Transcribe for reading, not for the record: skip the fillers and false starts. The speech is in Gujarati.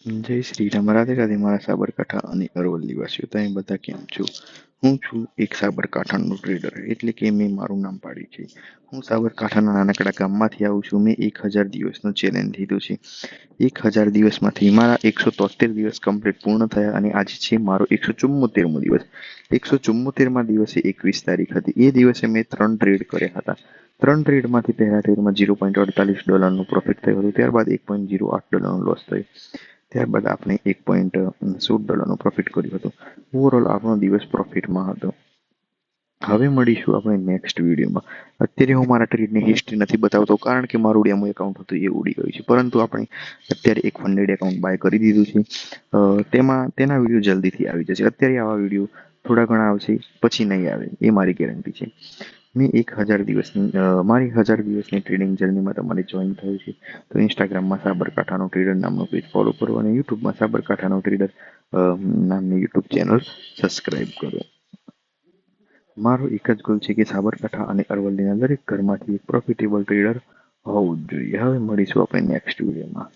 જય શ્રી રામ, રાધે રાધે મારા સાબરકાંઠા અને અરવલ્લી વાસીઓ. તમે બધા કેમ છો? હું છું એક સાબરકાંઠાનો ટ્રેડર, એટલે કે મેં મારું નામ પાડ્યું છે. હું સાબરકાંઠાના નાનકડા ગામમાંથી આવું છું. મેં 1000 દિવસનો ચેલેન્જ લીધો છે. 1000 દિવસમાંથી મારા 173 દિવસ કમ્પ્લીટ પૂર્ણ થયા અને આજે છે મારો 174મો દિવસ. 174મા દિવસે 21 તારીખ હતી. એ દિવસે મેં 3 ટ્રેડ કર્યા હતા. 3 ટ્રેડમાંથી પહેલા ટ્રેડમાં $0.48નું પ્રોફિટ થયું હતું. ત્યારબાદ $1.08નો લોસ થયો. ત્યારબાદ આપણે $1.16નું પ્રોફિટ કર્યું હતું. ઓવરઓલ આપણો દિવસ પ્રોફિટમાં હતો. હવે મળીશું આપણે નેક્સ્ટ વિડીયોમાં. અત્યારે હું મારા ટ્રેડની હિસ્ટ્રી નથી બતાવતો, કારણ કે મારું ડેમો એકાઉન્ટ હતું એ ઉડી ગયું છે. પરંતુ આપણે અત્યારે એક ફંડેડ એકાઉન્ટ બાય કરી દીધું છે. તેના વિડીયો જલ્દીથી આવી જશે. અત્યારે આવા વિડીયો થોડા ઘણા આવશે, પછી નહીં આવે એ મારી ગેરંટી છે. મેં 1000 દિવસની મારી 1000 દિવસની ટ્રેડિંગ જર્નીમાં તમારે જોઈન થયું છે તો ઇન્સ્ટાગ્રામમાં સાબરકાંઠાનો ટ્રેડર નામનું પેજ ફોલો કરો અને યુટ્યુબમાં સાબરકાંઠાનો ટ્રેડર નામની યુટ્યુબ ચેનલ સબસ્ક્રાઈબ કરો. મારો એક જ ગોલ છે કે સાબરકાંઠા અને અરવલ્લીના દરેક ઘરમાંથી એક પ્રોફિટેબલ ટ્રેડર હોવું જ જોઈએ. હવે મળીશું આપણે નેક્સ્ટ વિડીયોમાં.